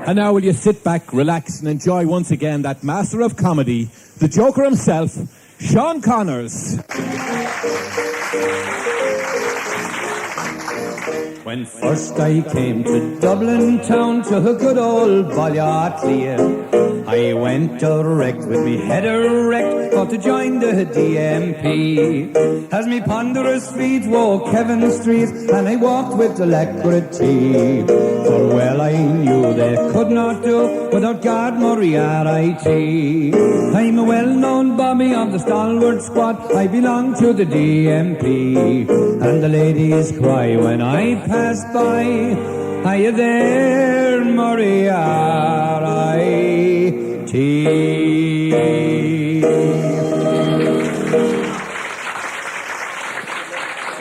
And now will you sit back, relax and enjoy once again that master of comedy, the Joker himself, Shaun Connors. When first I came to Dublin town to a good old Ballyatlia, I went direct with me head erect for to join the DMP. As me ponderous feet walked Kevin Street, and I walked with alacrity, for well I knew they could not do without Guard Moriarty. I'm a well-known bobby of the stalwart squad, I belong to the DMP, and the ladies cry when I pass by, are you there, Moriarty?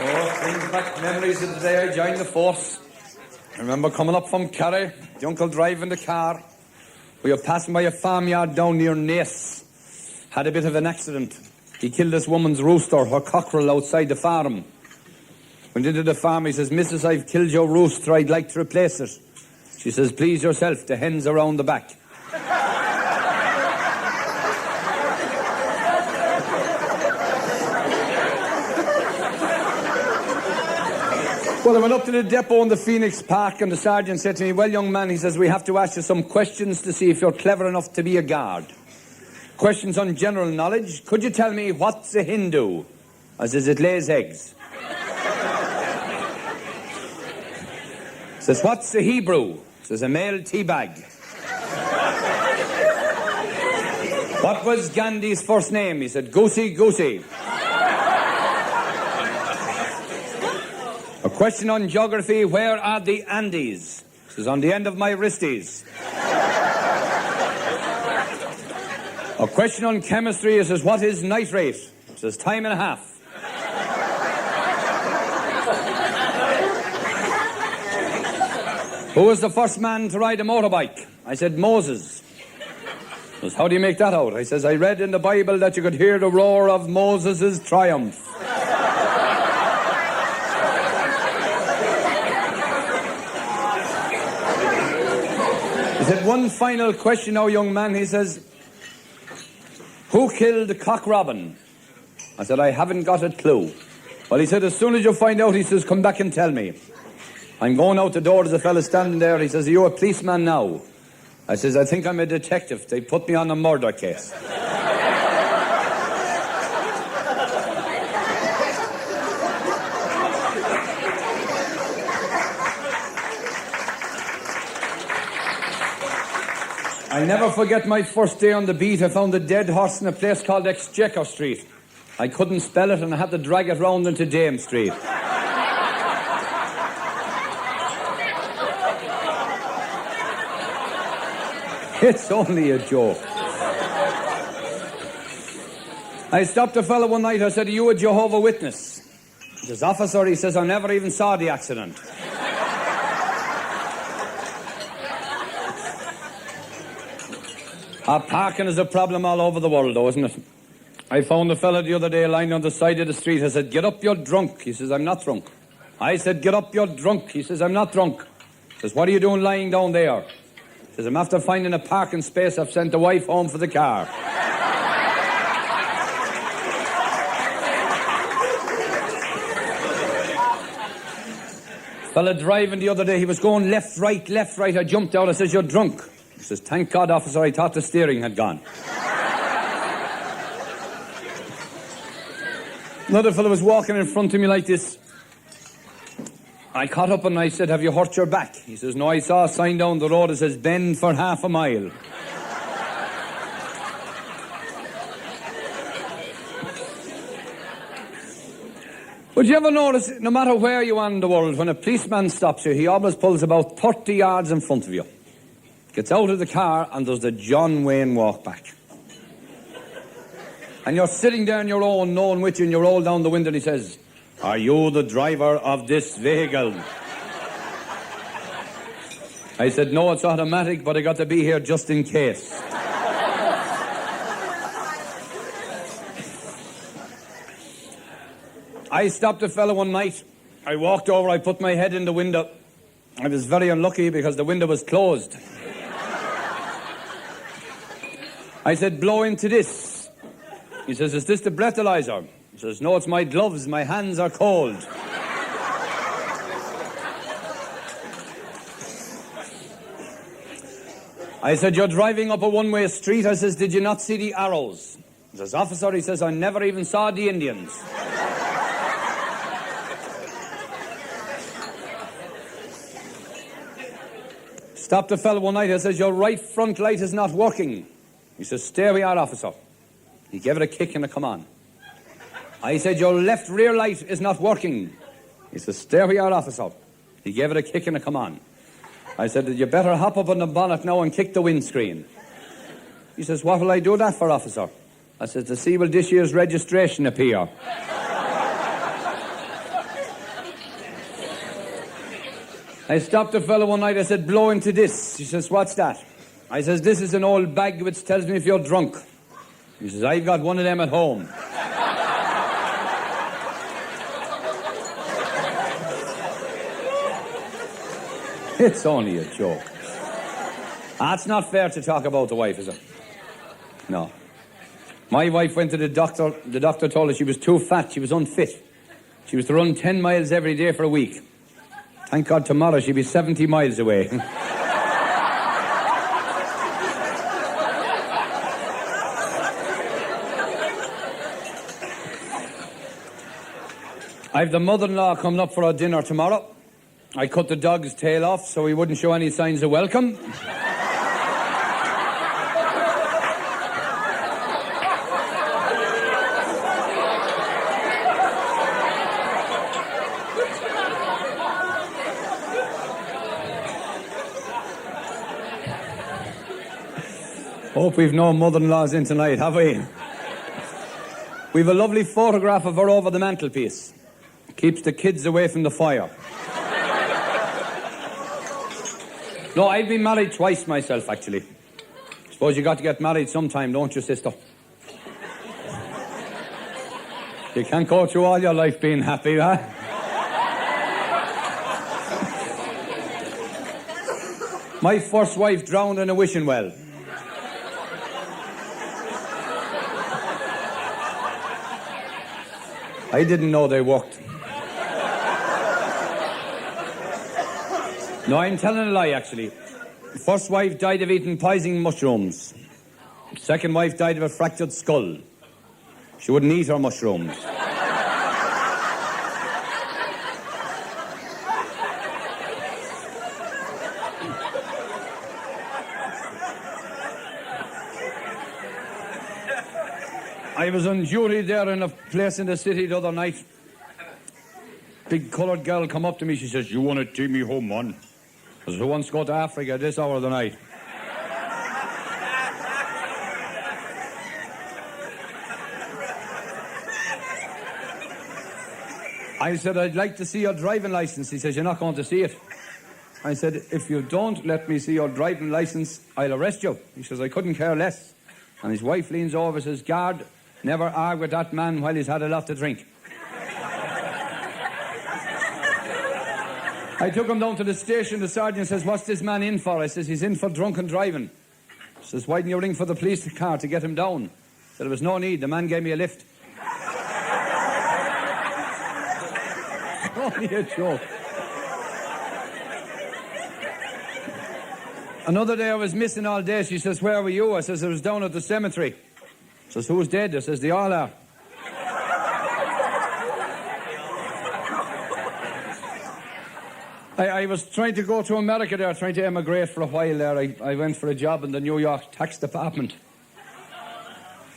Oh, brings back memories of the day I joined the force. I remember coming up from Kerry, the uncle driving the car. We were passing by a farmyard down near Naas. Had a bit of an accident. He killed this woman's rooster, her cockerel, outside the farm. Went into the farm, he says, Missus, I've killed your rooster, I'd like to replace it. She says, please yourself, the hen's around the back. Well, I went up to the depot in the Phoenix Park, and the sergeant said to me, well, young man, he says, we have to ask you some questions to see if you're clever enough to be a guard. Questions on general knowledge. Could you tell me what's a Hindu? I says, it lays eggs. Says, what's a Hebrew? Says, a male tea bag. What was Gandhi's first name? He said, Goosey Goosey. A question on geography, where are the Andes? Says, on the end of my wristies. A question on chemistry, he says, what is nitrate? Says, time and a half. Who was the first man to ride a motorbike? I said, Moses. He says, how do you make that out? I says, I read in the Bible that you could hear the roar of Moses' triumph. He said, one final question now, young man. He says, who killed Cock Robin? I said, I haven't got a clue. Well, he said, as soon as you find out, he says, come back and tell me. I'm going out the door, there's a fella standing there. He says, are you a policeman now? I says, I think I'm a detective. They put me on a murder case. I never forget my first day on the beat. I found a dead horse in a place called Exchequer Street. I couldn't spell it and I had to drag it round into Dame Street. It's only a joke. I stopped a fellow one night. I said, are you a Jehovah's Witness? He says, officer, he says, I never even saw the accident. Parking is a problem all over the world, though, isn't it? I found a fella the other day lying on the side of the street. I said, get up, you're drunk. He says, I'm not drunk. I said, get up, you're drunk. He says, I'm not drunk. He says, what are you doing lying down there? He says, I'm after finding a parking space. I've sent the wife home for the car. Fella driving the other day, he was going left, right, left, right. I jumped out. I says, you're drunk. He says, thank God, officer, I thought the steering had gone. Another fellow was walking in front of me like this. I caught up and I said, have you hurt your back? He says, no, I saw a sign down the road that says, bend for half a mile. Would you ever notice, no matter where you are in the world, when a policeman stops you, he always pulls about 30 yards in front of you. Gets out of the car and does the John Wayne walk back. And you're sitting there on your own, knowing with you, and you roll down the window and he says, are you the driver of this vehicle? I said, no, it's automatic, but I got to be here just in case. I stopped a fellow one night. I walked over, I put my head in the window. I was very unlucky because the window was closed. I said, blow into this. He says, is this the breathalyzer? He says, no, it's my gloves. My hands are cold. I said, you're driving up a one-way street. I says, did you not see the arrows? He says, officer, he says, I never even saw the Indians. Stopped a fellow one night. I says, your right front light is not working. He says, stay where you are, officer. He gave it a kick and a come on. I said, your left rear light is not working. He says, stay where you are, officer. He gave it a kick and a come on. I said, you better hop up on the bonnet now and kick the windscreen. He says, what will I do that for, officer? I said, to see will this year's registration appear. I stopped a fellow one night. I said, blow into this. He says, what's that? I says, this is an old bag which tells me if you're drunk. He says, I've got one of them at home. It's only a joke. That's not fair to talk about the wife, is it? No. My wife went to the doctor. The doctor told her she was too fat. She was unfit. She was to run 10 miles every day for a week. Thank God tomorrow she'll be 70 miles away. I've the mother-in-law coming up for our dinner tomorrow. I cut the dog's tail off so he wouldn't show any signs of welcome. Hope we've no mother-in-laws in tonight, have we? We've a lovely photograph of her over the mantelpiece. Keeps the kids away from the fire. No, I've been married twice myself, actually. Suppose you got to get married sometime, don't you, sister? You can't go through all your life being happy, huh? My first wife drowned in a wishing well. I didn't know they worked. No, I'm telling a lie, actually. First wife died of eating poisoning mushrooms. Second wife died of a fractured skull. She wouldn't eat her mushrooms. I was on duty there in a place in the city the other night. Big coloured girl come up to me. She says, you want to take me home, man? I said, who wants to go to Africa this hour of the night? I said, I'd like to see your driving licence. He says, you're not going to see it. I said, if you don't let me see your driving licence, I'll arrest you. He says, I couldn't care less. And his wife leans over and says, guard, never argue with that man while he's had a lot to drink. I took him down to the station. The sergeant says, what's this man in for? I says, he's in for drunken driving. He says, why didn't you ring for the police car to get him down? I said, there was no need. The man gave me a lift. Only a joke. Another day I was missing all day. She says, where were you? I says, I was down at the cemetery. She says, who's dead? I says, they all are. I was trying to go to America there, trying to emigrate for a while there. I went for a job in the New York tax department.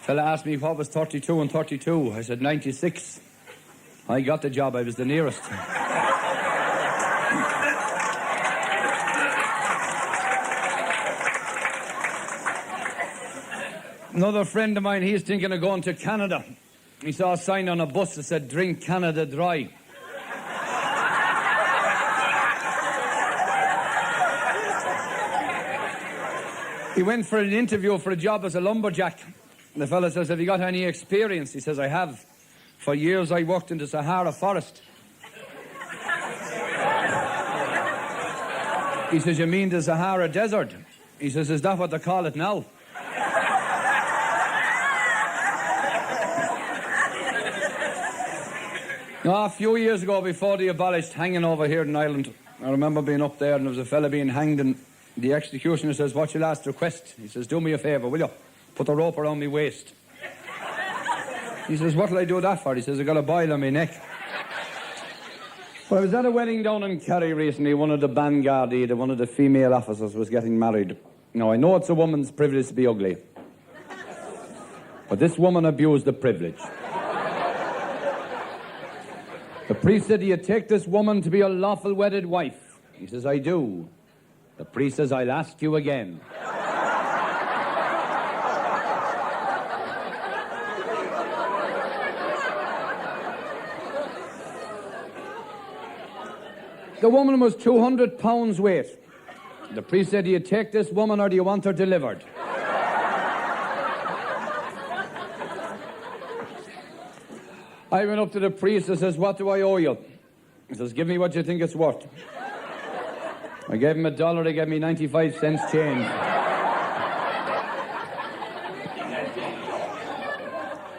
Fella asked me what was 32 and 32. I said 96. I got the job. I was the nearest. Another friend of mine, he's thinking of going to Canada. He saw a sign on a bus that said, drink Canada dry. He went for an interview for a job as a lumberjack. And the fella says, have you got any experience? He says, I have. For years I worked in the Sahara forest. He says, you mean the Sahara desert? He says, is that what they call it now? No, a few years ago, before they abolished hanging over here in Ireland, I remember being up there and there was a fella being hanged and the executioner says, "What's your last request?" He says, "Do me a favour, will you? Put the rope around me waist." He says, "What'll I do that for?" He says, "I got a boil on my neck." Well, I was at a wedding down in Kerry recently. One of the Vanguard, one of the female officers was getting married. Now, I know it's a woman's privilege to be ugly, but this woman abused the privilege. The priest said, "Do you take this woman to be a lawful wedded wife?" He says, "I do." The priest says, "I'll ask you again." The woman was 200 pounds weight. The priest said, "Do you take this woman or do you want her delivered?" I went up to the priest and says, "What do I owe you?" He says, "Give me what you think it's worth." I gave him $1, he gave me 95 cents change.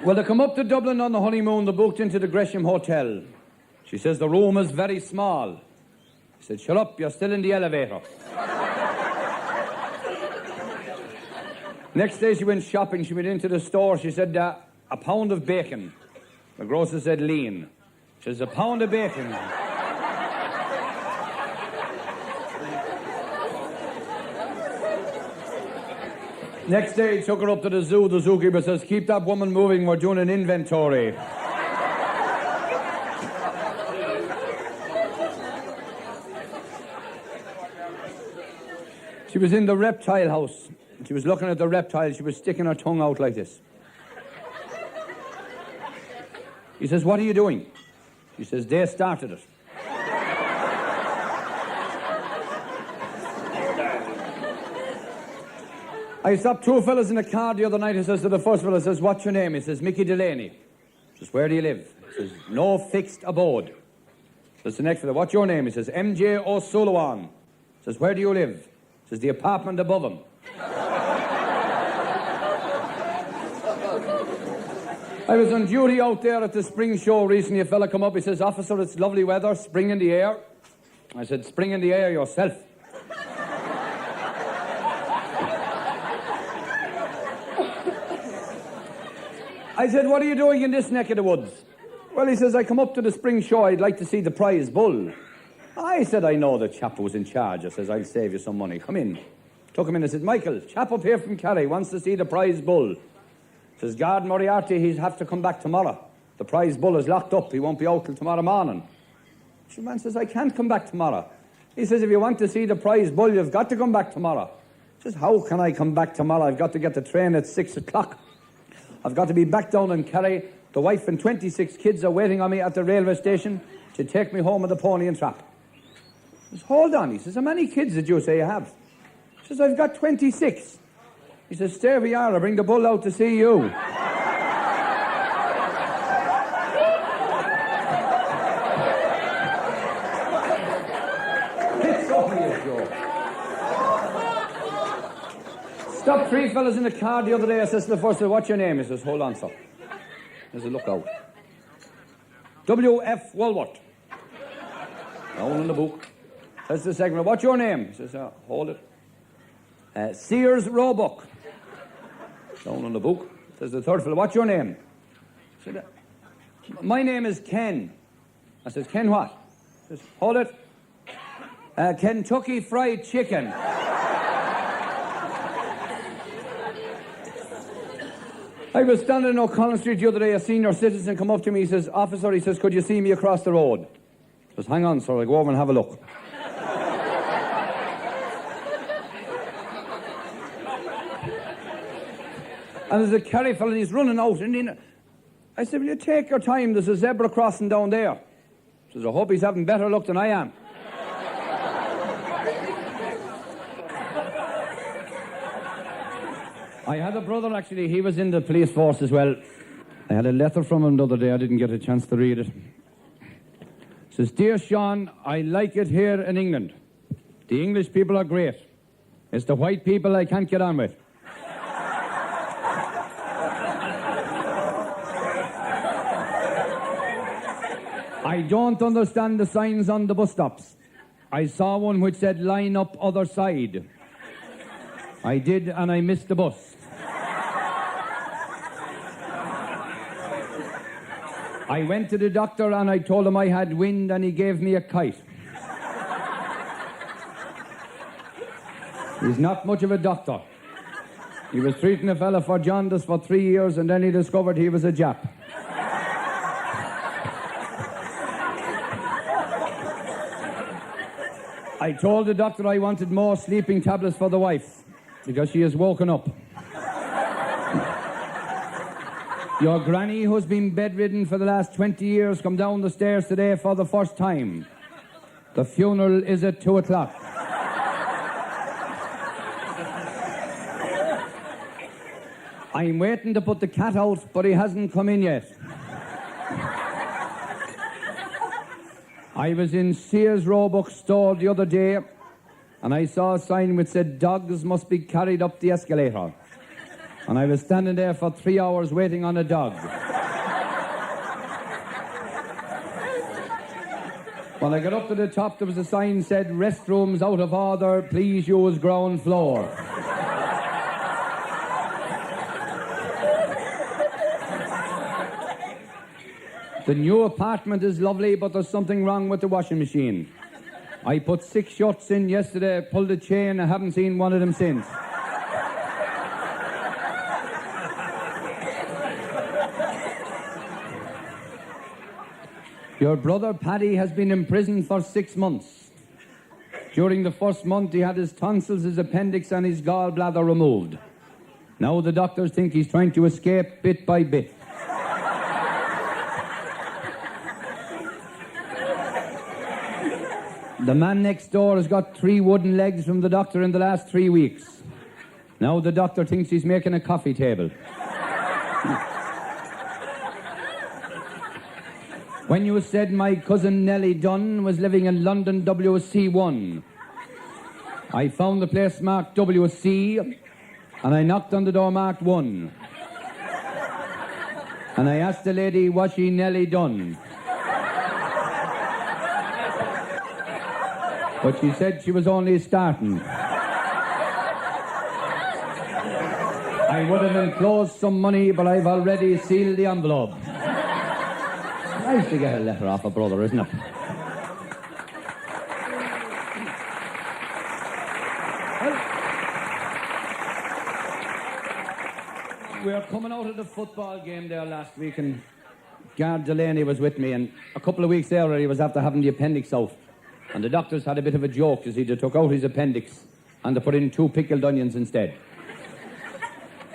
Well, they come up to Dublin on the honeymoon, they booked into the Gresham Hotel. She says, "The room is very small." He said, "Shut up, you're still in the elevator." Next day she went shopping, she went into the store, she said, "A pound of bacon." The grocer said, "Lean." She says, "A pound of bacon." Next day he took her up to the zoo. The zookeeper says, "Keep that woman moving, we're doing an inventory." She was in the reptile house. She was looking at the reptile. She was sticking her tongue out like this. He says, "What are you doing?" She says, "They started it." I stopped two fellas in a car the other night. He says to the first fella, says, "What's your name?" He says, "Mickey Delaney." He says, "Where do you live?" He says, "No fixed abode." Says the next fella, "What's your name?" He says, "MJ O'Sullivan." He says, "Where do you live?" He says, "The apartment above him." I was on duty out there at the spring show recently. A fella come up, he says, "Officer, it's lovely weather, spring in the air." I said, "Spring in the air yourself." I said, "What are you doing in this neck of the woods?" Well, he says, "I come up to the spring show, I'd like to see the prize bull." I said, "I know the chap who was in charge." I says, "I'll save you some money. Come in." Took him in and said, "Michael, chap up here from Kerry wants to see the prize bull." Says, "Guard Moriarty, he'll have to come back tomorrow. The prize bull is locked up. He won't be out till tomorrow morning." The man says, "I can't come back tomorrow." He says, "If you want to see the prize bull, you've got to come back tomorrow." He says, "How can I come back tomorrow? I've got to get the train at 6 o'clock. I've got to be back down in Kerry. The wife and 26 kids are waiting on me at the railway station to take me home with the pony and trap." He says, "Hold on." He says, "How many kids did you say you have?" He says, "I've got 26. He says, "Stay where you are. I'll bring the bull out to see you." It's over you, Joe. Stopped three fellas in the car the other day. I says to the first one, "What's your name?" He says, "Hold on, sir." I said, "Look out." W.F. Walworth. Down in the book. Says the second one, "What's your name?" He says, "Hold it." Sears Roebuck. Down on the book. Says the third fellow, "What's your name?" I said, "My name is Ken." I says, "Ken what?" He says, "Hold it." Kentucky Fried Chicken. I was standing in O'Connell Street the other day. A senior citizen come up to me. He says, "Officer," he says, "could you see me across the road?" I says, "Hang on, sir. I'll go over and have a look." And there's a Kerry fella and he's running out. And I said, "Will you take your time? There's a zebra crossing down there." He says, "I hope he's having better luck than I am." I had a brother, actually. He was in the police force as well. I had a letter from him the other day. I didn't get a chance to read it. It says, "Dear Shaun, I like it here in England. The English people are great. It's the white people I can't get on with." I don't understand the signs on the bus stops. I saw one which said, line up other side. I did, and I missed the bus. I went to the doctor and I told him I had wind and he gave me a kite. He's not much of a doctor. He was treating a fella for jaundice for 3 years and then he discovered he was a Jap. I told the doctor I wanted more sleeping tablets for the wife because she has woken up. Your granny, who's been bedridden for the last 20 years, come down the stairs today for the first time. The funeral is at 2 o'clock. I'm waiting to put the cat out, but he hasn't come in yet. I was in Sears Roebuck store the other day, and I saw a sign which said, dogs must be carried up the escalator. And I was standing there for 3 hours waiting on a dog. When I got up to the top, there was a sign that said, restrooms out of order, please use ground floor. The new apartment is lovely, but there's something wrong with the washing machine. I put 6 shirts in yesterday, pulled the chain, I haven't seen one of them since. Your brother Paddy has been in prison for 6 months. During the first month, he had his tonsils, his appendix, and his gallbladder removed. Now the doctors think he's trying to escape bit by bit. The man next door has got 3 wooden legs from the doctor in the last 3 weeks. Now the doctor thinks he's making a coffee table. When you said my cousin Nellie Dunn was living in London WC1, I found the place marked WC, and I knocked on the door marked 1. And I asked the lady, was she Nellie Dunn? But she said she was only starting. I would have enclosed some money, but I've already sealed the envelope. Nice to get a letter off a brother, isn't it? Well, we were coming out of the football game there last week, and Gard Delaney was with me, and a couple of weeks earlier he was after having the appendix out. And the doctors had a bit of a joke, you see, they took out his appendix and they put in 2 pickled onions instead.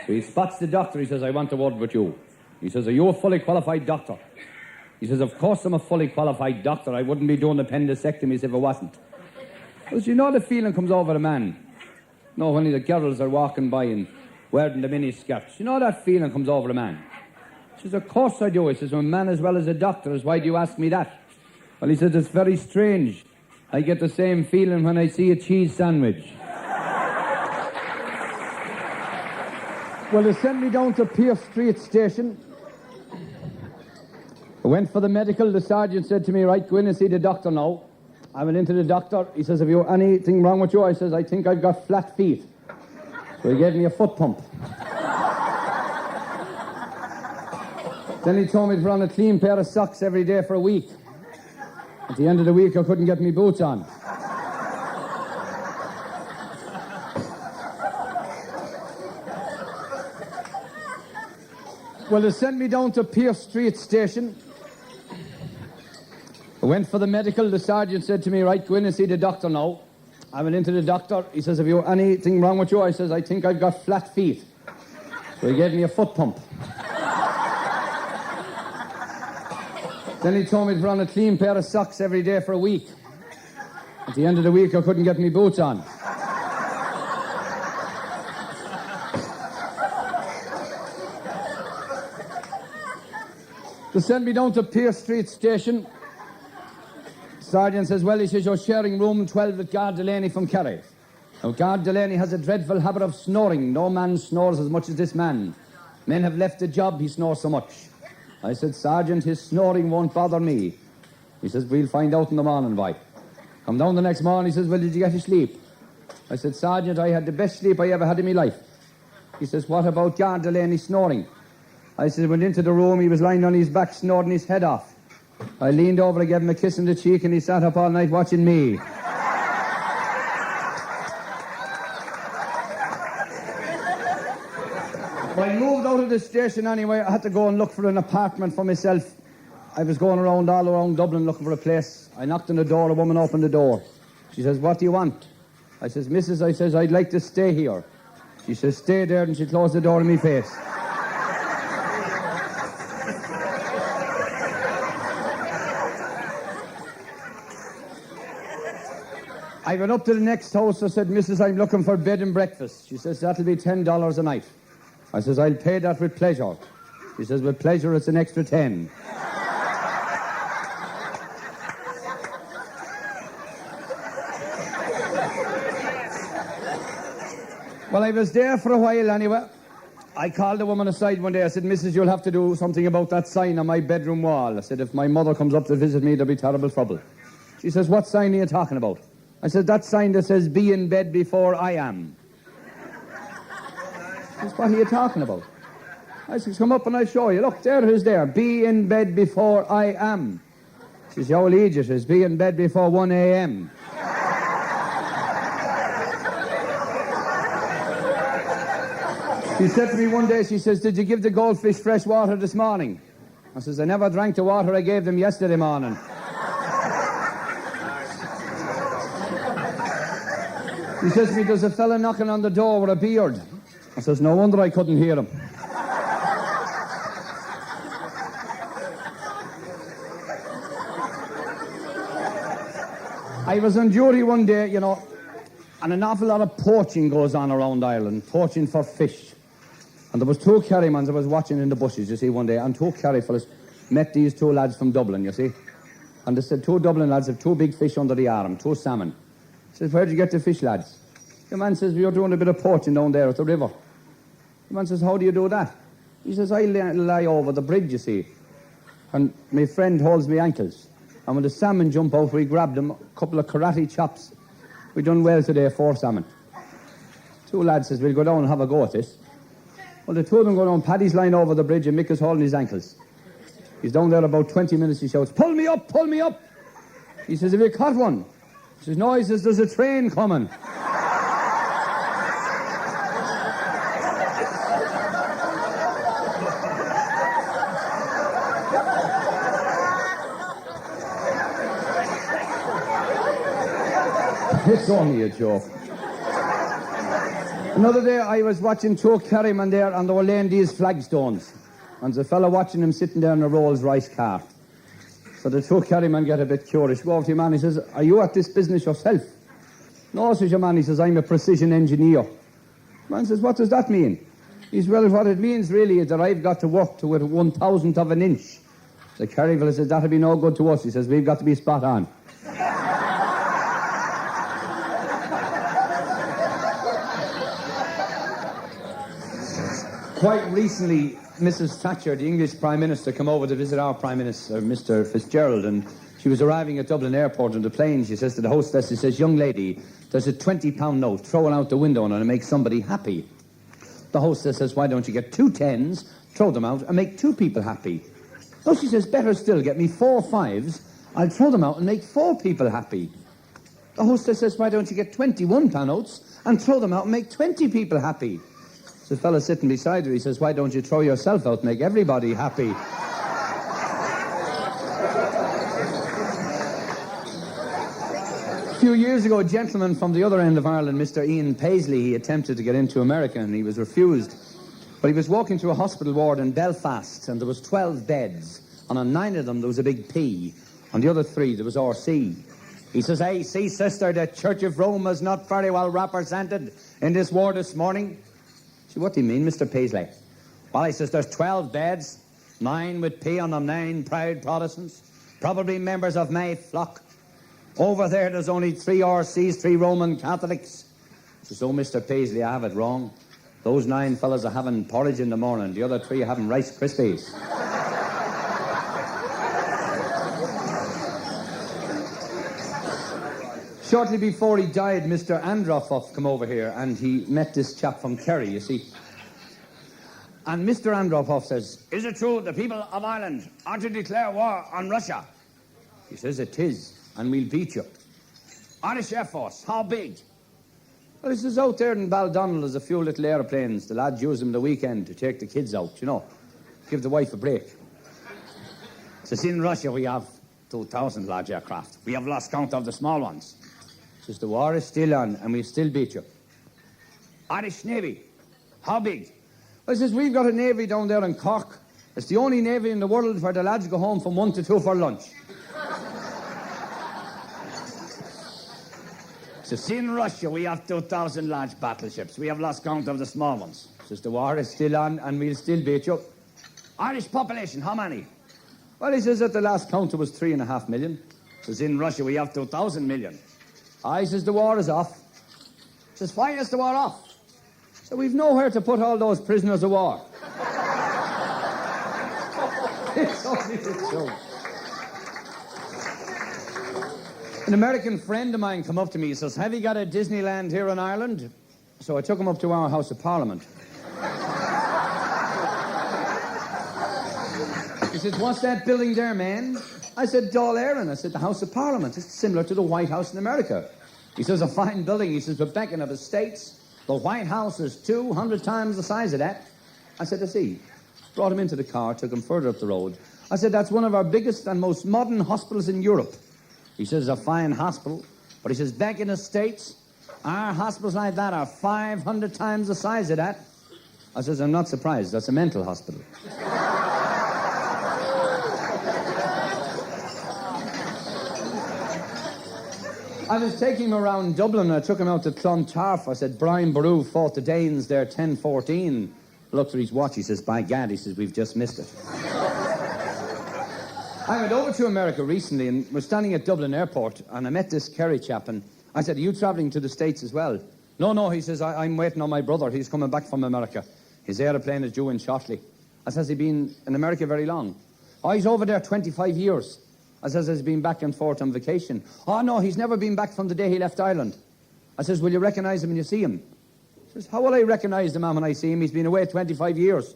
So he spots the doctor, he says, I want a word with you. He says, are you a fully qualified doctor? He says, of course I'm a fully qualified doctor. I wouldn't be doing appendectomies if I wasn't. Because you know the feeling comes over a man. You know, when the girls are walking by and wearing the mini skirts, you know that feeling comes over a man. He says, of course I do. He says, I'm a man as well as a doctor. Why do you ask me that? Well, he says, it's very strange. I get the same feeling when I see a cheese sandwich. Well, they sent me down to Pierce Street Station. I went for the medical. The sergeant said to me, right, go in and see the doctor now. I went into the doctor. He says, have you anything wrong with you? I says, I think I've got flat feet. So he gave me a foot pump. Then he told me to put on a clean pair of socks every day for a week. At the end of the week, I couldn't get my boots on. Well, they sent me down to Pierce Street Station. I went for the medical. The sergeant said to me, right, go in and see the doctor now. I went into the doctor. He says, have you anything wrong with you? I says, I think I've got flat feet. So he gave me a foot pump. Then he told me to put on a clean pair of socks every day for a week. At the end of the week, I couldn't get my boots on. They sent me down to Pierce Street Station. Sergeant says, well, he says, you're sharing room 12 with Gard Delaney from Kerry. Now, Gard Delaney has a dreadful habit of snoring. No man snores as much as this man. Men have left the job, he snores so much. I said, Sergeant, his snoring won't bother me. He says, we'll find out in the morning, boy. Come down the next morning, he says, well, did you get your sleep? I said, Sergeant, I had the best sleep I ever had in my life. He says, what about John Delaney snoring? I said, went into the room, he was lying on his back, snoring his head off. I leaned over, I gave him a kiss on the cheek, and he sat up all night watching me. When I moved out of the station anyway, I had to go and look for an apartment for myself. I was going all around Dublin looking for a place. I knocked on the door, a woman opened the door. She says, what do you want? I says, Mrs., I says, I'd like to stay here. She says, stay there, and she closed the door in my face. I went up to the next house. I said, Mrs., I'm looking for bed and breakfast. She says, that'll be $10 a night. I says, I'll pay that with pleasure. She says, with pleasure, it's an extra 10. Well, I was there for a while anyway. I called the woman aside one day. I said, Mrs., you'll have to do something about that sign on my bedroom wall. I said, if my mother comes up to visit me, there'll be terrible trouble. She says, what sign are you talking about? I said, that sign that says, be in bed before I am. She says, what are you talking about? I said, come up and I'll show you. Look, there it is there. Be in bed before I am. She says, how legit it is. Be in bed before 1 a.m. She said to me one day, she says, did you give the goldfish fresh water this morning? I says, I never drank the water I gave them yesterday morning. He says to me, there's a fella knocking on the door with a beard. I says, no wonder I couldn't hear him. I was on duty one day, you know, and an awful lot of poaching goes on around Ireland, poaching for fish. And there was two Kerrymans I was watching in the bushes, you see, one day, and two Kerry fellas met these two lads from Dublin, you see. And they said, two Dublin lads have two big fish under the arm, two salmon. He says, where'd you get the fish, lads? The man says, we were doing a bit of poaching down there at the river. The man says, how do you do that? He says, I lie over the bridge, you see, and my friend holds me ankles. And when the salmon jump out, we grab them, a couple of karate chops. We done well today, 4 salmon. Two lads says, we'll go down and have a go at this. Well, the two of them go down, Paddy's lying over the bridge and Mick is holding his ankles. He's down there about 20 minutes, he shouts, pull me up, pull me up. He says, have you caught one? He says, no, he says, there's a train coming. It's only a joke. Another day I was watching two Kerrymen there and they were laying these flagstones. And there's a fella watching him sitting there in a Rolls Royce car. So the two Kerrymen get a bit curious. Go over to your man, he says, are you at this business yourself? No, says your man, he says, I'm a precision engineer. The man says, what does that mean? He says, well, what it means really is that I've got to work to within 1,000th of an inch. The Kerry fella says, that'll be no good to us. He says, we've got to be spot on. Quite recently, Mrs. Thatcher, the English Prime Minister, came over to visit our Prime Minister, Mr. Fitzgerald, and she was arriving at Dublin Airport on the plane. She says to the hostess, she says, young lady, there's a £20 note, throw it out the window and it'll make somebody happy. The hostess says, why don't you get 2 10s, throw them out and make 2 people happy? No, she says, better still, get me 4 5s, I'll throw them out and make 4 people happy. The hostess says, why don't you get 21 pound notes and throw them out and make 20 people happy? The fella sitting beside her, he says, why don't you throw yourself out and make everybody happy? A few years ago, a gentleman from the other end of Ireland, Mr. Ian Paisley, he attempted to get into America and he was refused. But he was walking to a hospital ward in Belfast and there was 12 beds. And on 9 of them, there was a big P. On the other 3, there was RC. He says, hey, see, sister, the Church of Rome is not very well represented in this ward this morning. See, what do you mean, Mr. Paisley? Well, he says, there's 12 beds, 9 with P on them, 9 proud Protestants, probably members of my flock. Over there, there's only 3 RCs, 3 Roman Catholics. He says, oh, Mr. Paisley, I have it wrong. Those 9 fellas are having porridge in the morning. The other 3 are having Rice Krispies. Shortly before he died, Mr. Androff come over here, and he met this chap from Kerry, you see. And Mr. Androff says, "Is it true the people of Ireland are to declare war on Russia?" He says, "It is, and we'll beat you." "Irish Air Force, how big?" "Well," he says, "out there in Baldonnel there's a few little airplanes. The lads use them the weekend to take the kids out, you know. Give the wife a break." He says, "In Russia we have 2,000 large aircraft. We have lost count of the small ones." He says, "The war is still on, and we'll still beat you." "Irish Navy, how big?" Well, he says, "We've got a navy down there in Cork. It's the only navy in the world where the lads go home from 1 to 2 for lunch." He says, "In Russia we have 2,000 large battleships. We have lost count of the small ones." He says, "The war is still on, and we'll still beat you." "Irish population, how many?" Well, he says, "At the last count it was 3.5 million. He says, "In Russia we have 2,000 million. He says, "The war is off." He says, "Why is the war off?" So we've nowhere to put all those prisoners of war. It's only a joke. An American friend of mine come up to me, he says, "Have you got a Disneyland here in Ireland?" So I took him up to our House of Parliament. He says, "What's that building there, man?" I said, "Dáil Éireann." I said, "The House of Parliament. It's similar to the White House in America." He says, "A fine building." He says, "But back in the States, the White House is 200 times the size of that." I said, "I see." Brought him into the car, took him further up the road. I said, "That's one of our biggest and most modern hospitals in Europe." He says, "A fine hospital." But he says, "Back in the States, our hospitals like that are 500 times the size of that." I says, "I'm not surprised. That's a mental hospital." I was taking him around Dublin. I took him out to Clontarf. I said, "Brian Boru fought the Danes there 10-14. Looked at his watch. He says, "By gad," he says, "we've just missed it." I went over to America recently and was standing at Dublin Airport, and I met this Kerry chap, and I said, "Are you travelling to the States as well?" No, he says, I'm waiting on my brother. He's coming back from America. His aeroplane is due in shortly." I says, "He been in America very long?" "Oh, he's over there 25 years. I says, "He's been back and forth on vacation." "Oh, no, he's never been back from the day he left Ireland." I says, "Will you recognise him when you see him?" He says, "How will I recognise the man when I see him? He's been away 25 years.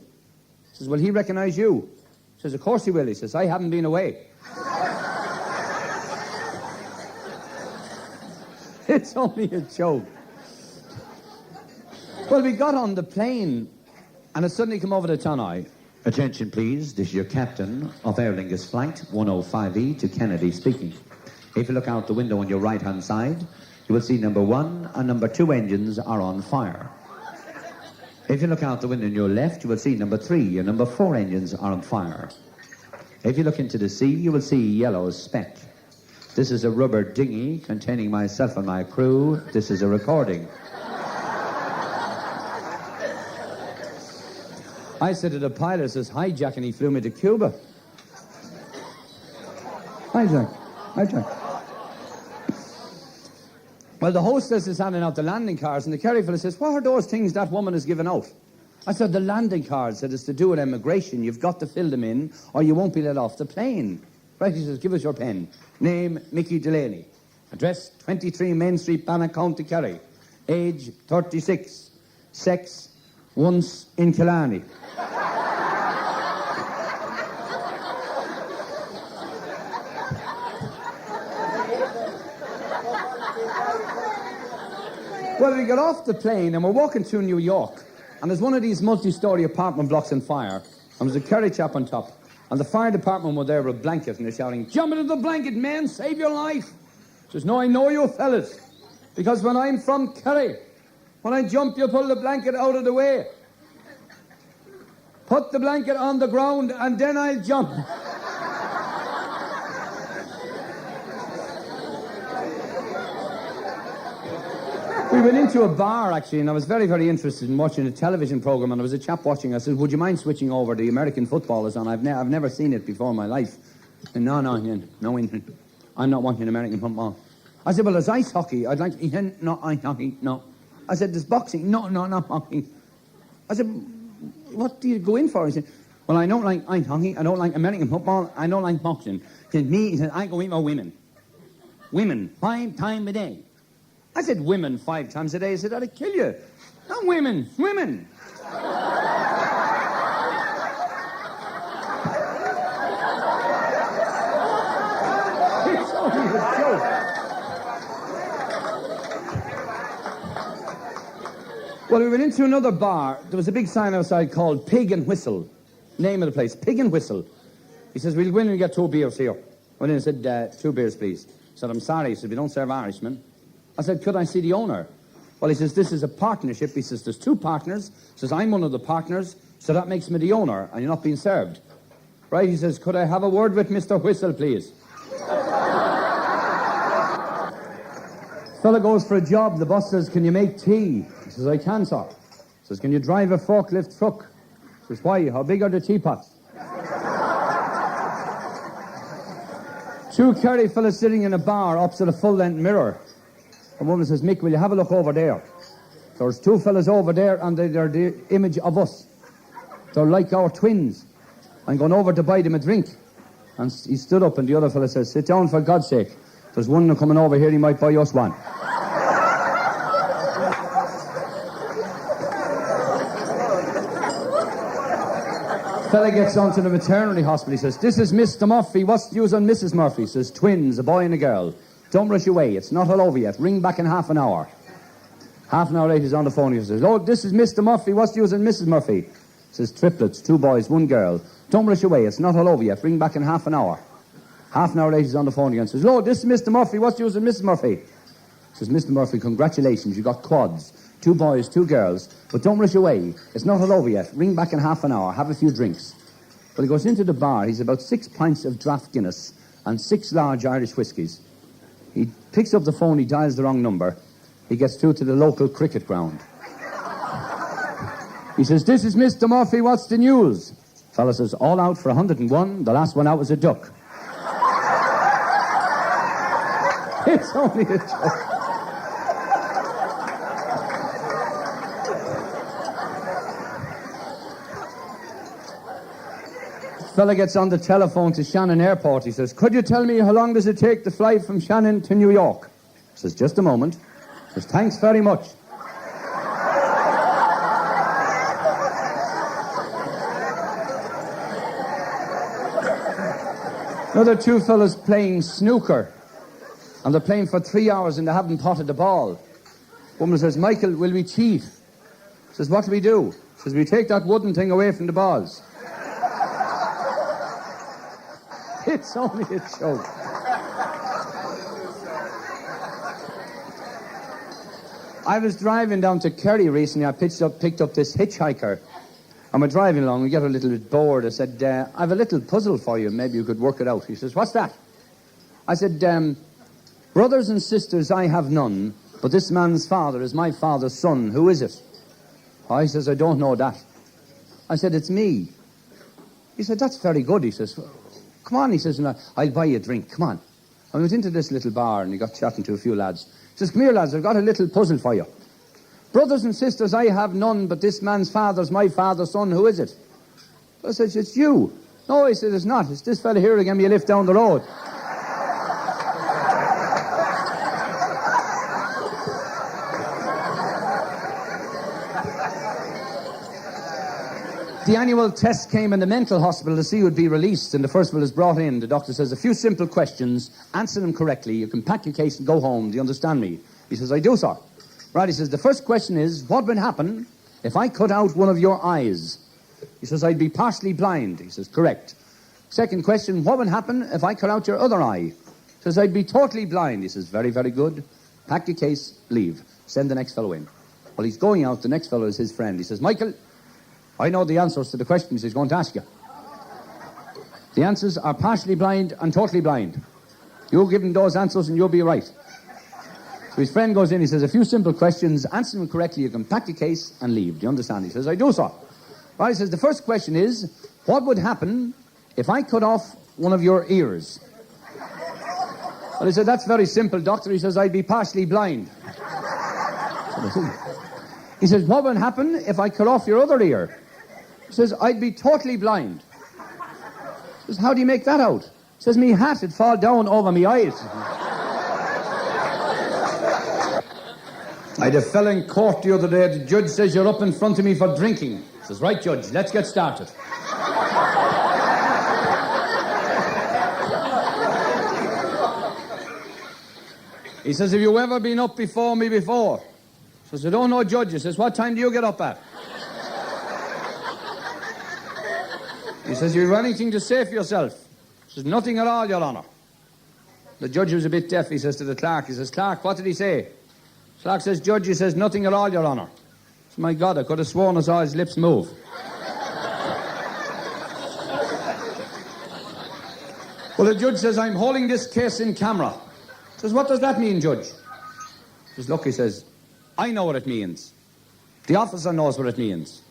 He says, "Will he recognise you?" He says, "Of course he will." He says, "I haven't been away." It's only a joke. Well, we got on the plane, and it suddenly come over the tonneau. "Attention, please. This is your captain of Aer Lingus Flight 105E to Kennedy speaking. If you look out the window on your right-hand side, you will see number 1 and number 2 engines are on fire. If you look out the window on your left, you will see number 3 and number 4 engines are on fire. If you look into the sea, you will see yellow speck. This is a rubber dinghy containing myself and my crew. This is a recording." I said to the pilot, says, "Hijack," and he flew me to Cuba. Hijack. Well, the hostess is handing out the landing cards, and the Kerry fella says, "What are those things that woman has given out?" I said, "The landing cards." Said, "It's to do with immigration. You've got to fill them in, or you won't be let off the plane." Right, he says, "Give us your pen." Name, Mickey Delaney. Address, 23 Main Street, Bannock, County Kerry. Age, 36. Sex, once in Killarney. Well, we got off the plane and we're walking through New York, and there's one of these multi-story apartment blocks on fire, and there's a Kerry chap on top, and the fire department were there with a blanket, and they're shouting, "Jump into the blanket, man, save your life." He says, "No, I know you fellas, because when I'm from Kerry, when I jump, you pull the blanket out of the way. Put the blanket on the ground, and then I'll jump." We went into a bar, actually, and I was very, very interested in watching a television program, and there was a chap watching. I said, "Would you mind switching over? The American football is on. I've never seen it before in my life." And no, I'm not watching American football. I said, "Well, there's ice hockey. I'd like to..." "No, ice hockey, no." I said, "There's boxing." No, not boxing." I said, "What do you go in for?" He said, "Well, I don't like ice hockey. I don't like American football. I don't like boxing." He said, "Me," he said, "I go in for women. Women, 5 times a day. I said women 5 times a day. I said, that'd kill you. Not women, women. It's only a joke. Well, we went into another bar. There was a big sign outside called Pig and Whistle. Name of the place, Pig and Whistle. He says, we'll go in and get 2 beers here. Went in and said, 2 beers, please. I said, I'm sorry. He said, we don't serve Irishmen. I said, could I see the owner? Well, he says, this is a partnership. He says, there's 2 partners. He says, I'm one of the partners, so that makes me the owner, and you're not being served. Right? He says, could I have a word with Mr. Whistle, please? Fella goes for a job. The boss says, can you make tea? He says, I can, sir. He says, can you drive a forklift truck? He says, why? How big are the teapots? 2 Kerry fellas sitting in a bar opposite a full-length mirror. A woman says, Mick, will you have a look over there? There's 2 fellas over there, and they're the image of us. They're like our twins. I'm going over to buy them a drink. And he stood up, and the other fella says, sit down for God's sake. There's one coming over here, he might buy us one. Fella gets onto the maternity hospital. He says, this is Mr. Murphy. What's the news on Mrs. Murphy? He says, twins, a boy and a girl. Don't rush away. It's not all over yet. Ring back in half an hour. Half an hour later, he's on the phone. He says, oh, this is Mr. Murphy. What's the news on Mrs. Murphy? He says, triplets, 2 boys, 1 girl. Don't rush away. It's not all over yet. Ring back in half an hour. Half an hour later, he's on the phone again. He says, oh, this is Mr. Murphy. What's the news on Mrs. Murphy? He says, Mr. Murphy, congratulations. You got quads. 2 boys, 2 girls. But don't rush away. It's not all over yet. Ring back in half an hour. Have a few drinks. Well, he goes into the bar. He's about 6 pints of draft Guinness and 6 large Irish whiskies. He picks up the phone. He dials the wrong number. He gets through to the local cricket ground. He says, this is Mr. Murphy. What's the news? Fella says, all out for 101. The last one out was a duck. It's only a joke. Fella gets on the telephone to Shannon Airport. He says, could you tell me how long does it take to fly from Shannon to New York? He says, just a moment. He says, thanks very much. Another 2 fellas playing snooker. And they're playing for 3 hours and they haven't potted the ball. Woman says, Michael, will we cheat? He says, what do we do? He says, we take that wooden thing away from the balls. It's only a joke. I was driving down to Kerry recently. I picked up this hitchhiker. And we're driving along. We get a little bit bored. I said, I have a little puzzle for you. Maybe you could work it out. He says, what's that? I said, brothers and sisters I have none, but this man's father is my father's son. Who is it? Oh, he says, I don't know that. I said, it's me. He said, that's very good. He says, come on. He says, I'll buy you a drink. Come on. I went into this little bar and he got chatting to a few lads. He says, come here, lads, I've got a little puzzle for you. Brothers and sisters I have none, but this man's father's my father's son. Who is it? I said, it's you. No, he said, it's not. It's this fella here who gave me a lift down the road. The annual test came in the mental hospital to see who would be released, and the first one is brought in. The doctor says, a few simple questions, answer them correctly, you can pack your case and go home. Do you understand me? He says, I do, sir. Right, he says, the first question is, what would happen if I cut out one of your eyes? He says, I'd be partially blind. He says, correct. Second question, what would happen if I cut out your other eye? He says, I'd be totally blind. He says, very, very good. Pack your case, leave. Send the next fellow in. Well, he's going out. The next fellow is his friend. He says, Michael, I know the answers to the questions he's going to ask you. The answers are partially blind and totally blind. You give him those answers and you'll be right. So his friend goes in, he says, a few simple questions, answer them correctly, you can pack your case and leave. Do you understand? He says, I do, sir. Right, he says, the first question is, what would happen if I cut off one of your ears? Well, he said, that's very simple, doctor. He says, I'd be partially blind. He says, what would happen if I cut off your other ear? He says, I'd be totally blind. He says, how do you make that out? He says, me hat would fall down over me eyes. I had a fella in court the other day. The judge says, you're up in front of me for drinking. I says, right, Judge, let's get started. He says, have you ever been up before me before? I says, I don't know, Judge. He says, what time do you get up at? He says, you have anything to say for yourself? He says, nothing at all, Your Honour. The judge was a bit deaf. He says to the clerk, he says, Clerk, what did he say? The clerk says, Judge, he says, nothing at all, Your Honour. I said, my God, I could have sworn I saw his lips move. Well, the judge says, I'm holding this case in camera. He says, what does that mean, Judge? He says, look, he says, I know what it means. The officer knows what it means.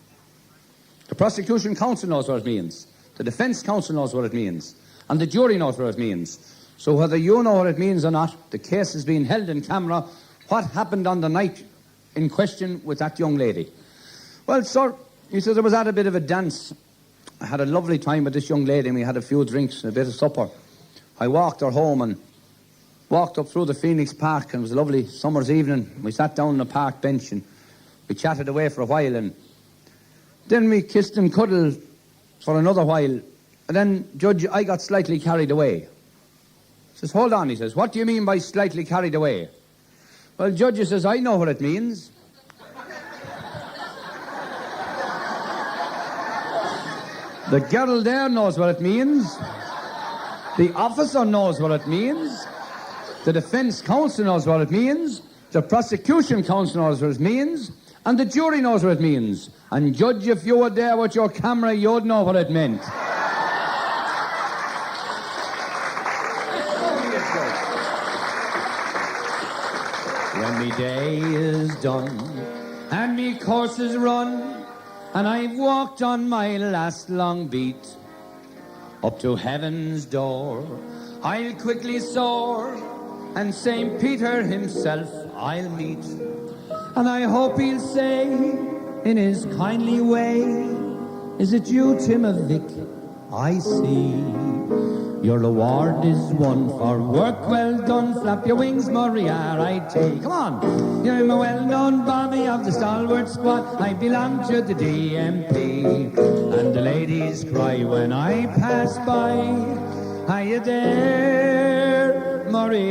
The prosecution counsel knows what it means. The defence counsel knows what it means. And the jury knows what it means. So whether you know what it means or not, the case is being held in camera. What happened on the night in question with that young lady? Well, sir, he says, I was at a bit of a dance. I had a lovely time with this young lady, and we had a few drinks and a bit of supper. I walked her home and walked up through the Phoenix Park, and it was a lovely summer's evening. We sat down on a park bench and we chatted away for a while, and then we kissed and cuddled for another while. And then, Judge, I got slightly carried away. He says, hold on, he says, what do you mean by slightly carried away? Well, Judge, he says, I know what it means. The girl there knows what it means. The officer knows what it means. The defence counsel knows what it means. The prosecution counsel knows what it means. And the jury knows what it means. And, Judge, if you were there with your camera, you'd know what it meant. When me day is done and me course is run and I've walked on my last long beat up to heaven's door, I'll quickly soar and St. Peter himself I'll meet, and I hope he'll say in his kindly way, is it you, Tim of Vic? I see your reward is won for work well done. Flap your wings, Moriarty. Come on. You're a well-known Bobby of the stalwart squad. I belong to the DMP. And the ladies cry when I pass by, are you there, Moriarty?